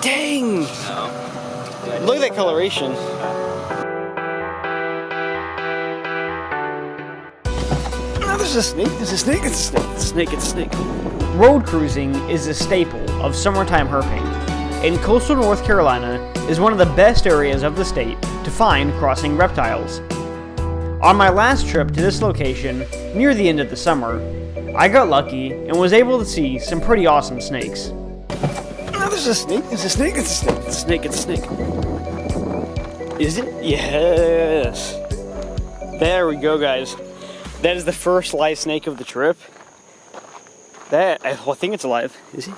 Dang! Oh. Look at that coloration. Oh, there's a snake, there's a snake, it's a snake, it's a snake, it's a snake. Road cruising is a staple of summertime herping, and coastal North Carolina is one of the best areas of the state to find crossing reptiles. On my last trip to this location, near the end of the summer, I got lucky and was able to see some pretty awesome snakes. Oh, there's a snake, there's a snake, it's a snake, it's a snake, it's a snake. Is it? Yes. There we go, guys. That is the first live snake of the trip. I think it's alive. Is he?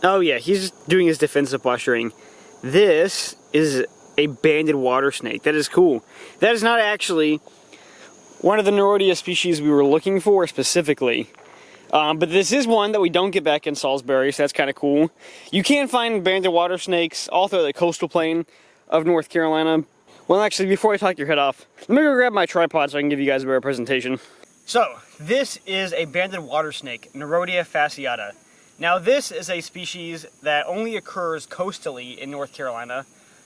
Oh yeah, he's just doing his defensive posturing. This is a banded water snake. That is cool. That is not actually one of the Ndrael species we were looking for specifically. But this is one that we don't get back in Salisbury, so that's kind of cool. You can find banded water snakes all through the coastal plain of North Carolina. Well, actually, before I talk your head off, let me go grab my tripod so I can give you guys a better presentation. So, this is a banded water snake, Ndrael fasciata. Now, this is a species that only occurs coastally in North Carolina.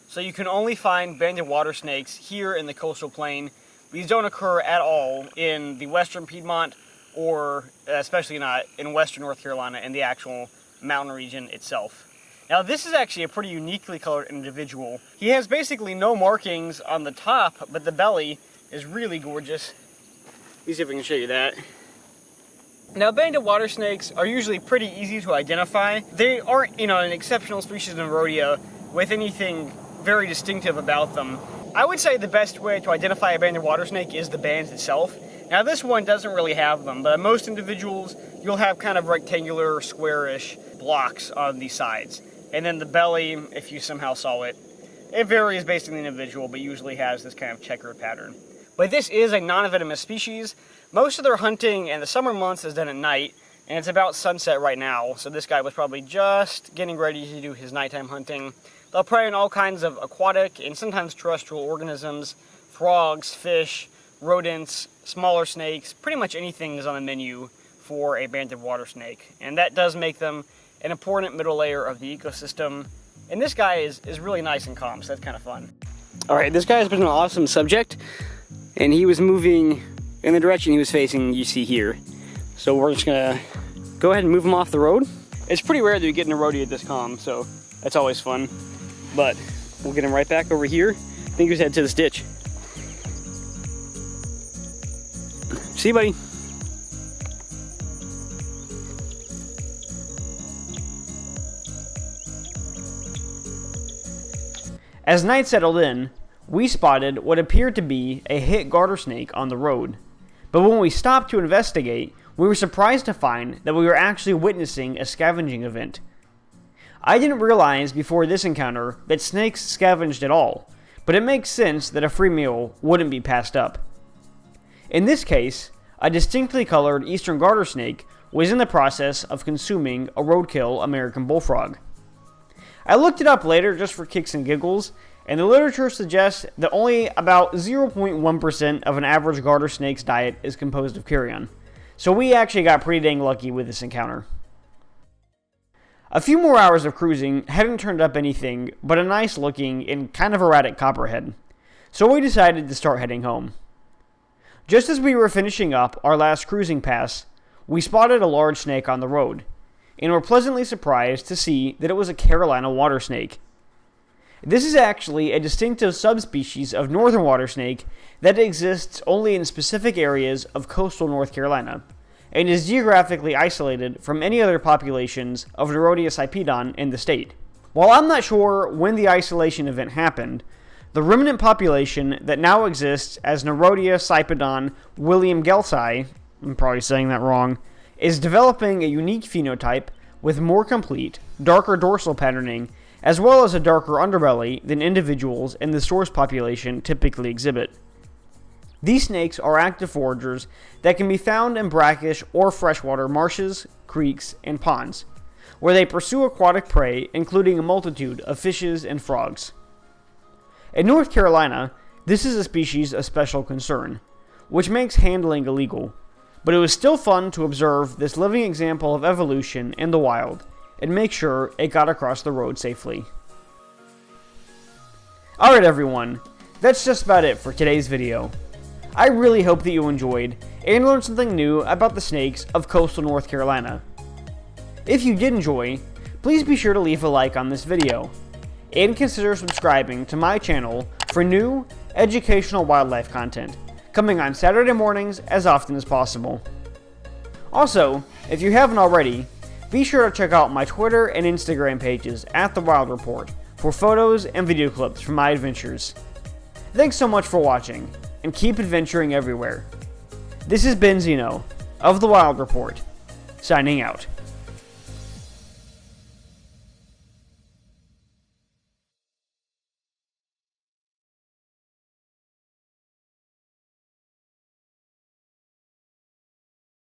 So you can only find banded water snakes here in the coastal plain. These don't occur at all in the western Piedmont, or especially not in western North Carolina in the actual mountain region itself. Now, this is actually a pretty uniquely colored individual. He has basically no markings on the top, but the belly is really gorgeous. Let me see if I can show you that. Now, banded water snakes are usually pretty easy to identify. They aren't, an exceptional species of Ndrael with anything very distinctive about them. I would say the best way to identify a banded water snake is the band itself. Now, this one doesn't really have them, but most individuals, you'll have kind of rectangular, squarish blocks on the sides. And then the belly, if you somehow saw it, it varies based on the individual, but usually has this kind of checkered pattern. But this is a non-venomous species. Most of their hunting in the summer months is done at night, and it's about sunset right now, so this guy was probably just getting ready to do his nighttime hunting. They'll prey on all kinds of aquatic and sometimes terrestrial organisms, frogs, fish, rodents, smaller snakes, pretty much anything is on the menu for a banded water snake. And that does make them an important middle layer of the ecosystem. And this guy is really nice and calm, so that's kind of fun. Alright, this guy has been an awesome subject, and he was moving in the direction he was facing, you see here. So we're just gonna go ahead and move him off the road. It's pretty rare that we get in a rodeo this calm, so that's always fun. But we'll get him right back over here. I think he was headed to this ditch. See you, buddy. As night settled in, we spotted what appeared to be a hit garter snake on the road. But when we stopped to investigate, we were surprised to find that we were actually witnessing a scavenging event. I didn't realize before this encounter that snakes scavenged at all, but it makes sense that a free meal wouldn't be passed up. In this case, a distinctly colored eastern garter snake was in the process of consuming a roadkill American bullfrog. I looked it up later just for kicks and giggles, and the literature suggests that only about 0.1% of an average garter snake's diet is composed of carrion. So we actually got pretty dang lucky with this encounter. A few more hours of cruising hadn't turned up anything but a nice looking and kind of erratic copperhead, so we decided to start heading home. Just as we were finishing up our last cruising pass, we spotted a large snake on the road, and were pleasantly surprised to see that it was a Carolina water snake. This is actually a distinctive subspecies of northern water snake that exists only in specific areas of coastal North Carolina, and is geographically isolated from any other populations of Ndrael cypedon in the state. While I'm not sure when the isolation event happened, the remnant population that now exists as Ndrael cypedon William Gelsai, I'm probably saying that wrong, is developing a unique phenotype with more complete, darker dorsal patterning, as well as a darker underbelly than individuals in the source population typically exhibit. These snakes are active foragers that can be found in brackish or freshwater marshes, creeks, and ponds, where they pursue aquatic prey, including a multitude of fishes and frogs. In North Carolina, this is a species of special concern, which makes handling illegal, but it was still fun to observe this living example of evolution in the wild, and make sure it got across the road safely. Alright everyone, that's just about it for today's video. I really hope that you enjoyed and learned something new about the snakes of coastal North Carolina. If you did enjoy, please be sure to leave a like on this video, and consider subscribing to my channel for new, educational wildlife content, coming on Saturday mornings as often as possible. Also, if you haven't already, be sure to check out my Twitter and Instagram pages at The Wild Report for photos and video clips from my adventures. Thanks so much for watching, and keep adventuring everywhere. This has been Zino, of The Wild Report, signing out.